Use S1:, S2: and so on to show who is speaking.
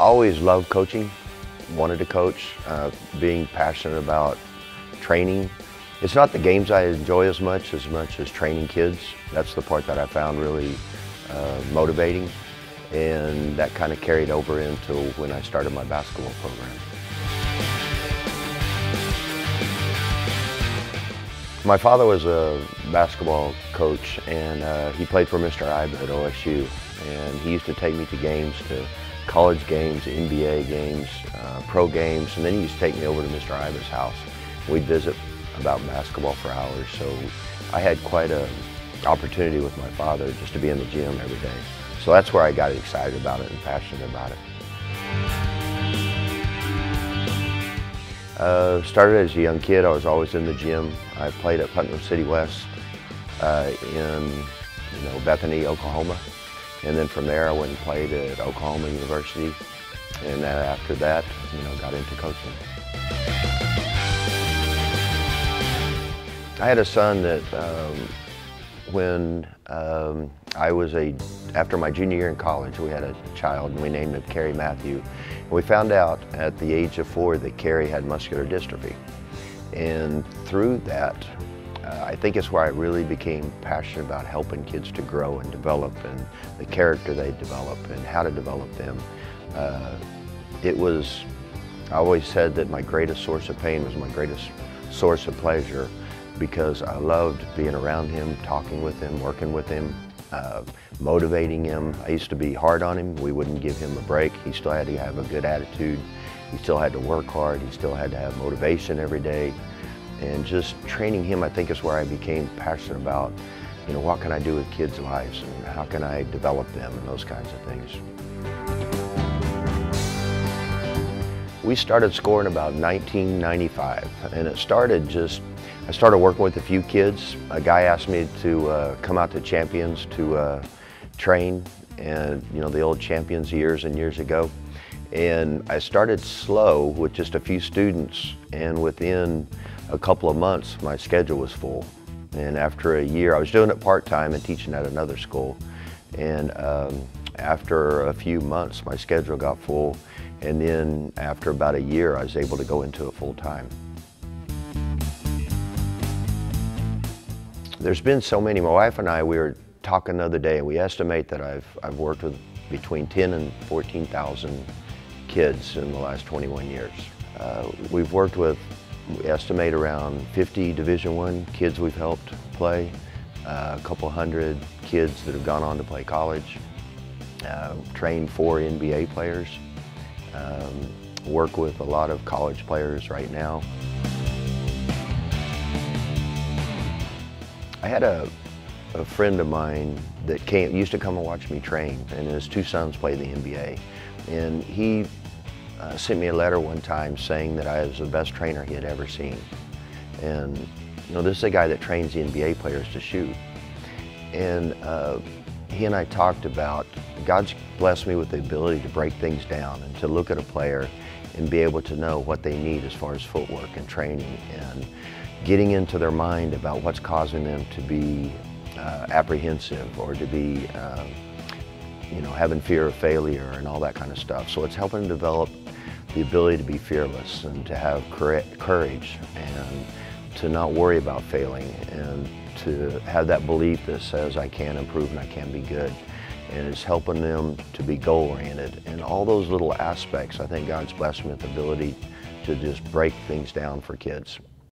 S1: Always loved coaching, wanted to coach, being passionate about training. It's not the games I enjoy as much as training kids. That's the part that I found really motivating, and that kind of carried over into when I started my basketball program. My father was a basketball coach, and he played for Mr. Iba at OSU, and he used to take me to games, to college games, NBA games, pro games, and then he used to take me over to Mr. Iba's house. We'd visit about basketball for hours, so I had quite an opportunity with my father just to be in the gym every day. So that's where I got excited about it and passionate about it. Started as a young kid. I was always in the gym. I played at Putnam City West in Bethany, Oklahoma. And then from there I went and played at Oklahoma University. And then after that, got into coaching. I had a son that when after my junior year in college, we had a child and we named him Kerry Matthew. And we found out at the age of 4 that Kerry had muscular dystrophy. And through that, I think it's where I really became passionate about helping kids to grow and develop, and the character they develop and how to develop them. I always said that my greatest source of pain was my greatest source of pleasure, because I loved being around him, talking with him, working with him, motivating him. I used to be hard on him. We wouldn't give him a break. He still had to have a good attitude. He still had to work hard. He still had to have motivation every day. And just training him, I think, is where I became passionate about, what can I do with kids' lives and how can I develop them and those kinds of things. We started scoring about 1995, and it started I started working with a few kids. A guy asked me to come out to Champions to train, and the old Champions years and years ago. And I started slow with just a few students, and within a couple of months my schedule was full. And after a year, I was doing it part-time and teaching at another school. And after a few months my schedule got full, and then after about a year I was able to go into it full-time. There's been so many. My wife and I, we were talking the other day, and we estimate that I've worked with between 10 and 14,000 kids in the last 21 years. We've worked with, we estimate, around 50 Division I kids we've helped play, a couple hundred kids that have gone on to play college, trained 4 NBA players, work with a lot of college players right now. I had a friend of mine that used to come and watch me train, and his 2 sons play the NBA. And he sent me a letter one time saying that I was the best trainer he had ever seen. And this is a guy that trains the NBA players to shoot. And he and I talked about, God's blessed me with the ability to break things down and to look at a player and be able to know what they need as far as footwork and training, and getting into their mind about what's causing them to be apprehensive, or to be having fear of failure and all that kind of stuff. So it's helping develop the ability to be fearless and to have courage and to not worry about failing, and to have that belief that says I can improve and I can be good. And it's helping them to be goal-oriented. And all those little aspects, I think God's blessed me with the ability to just break things down for kids.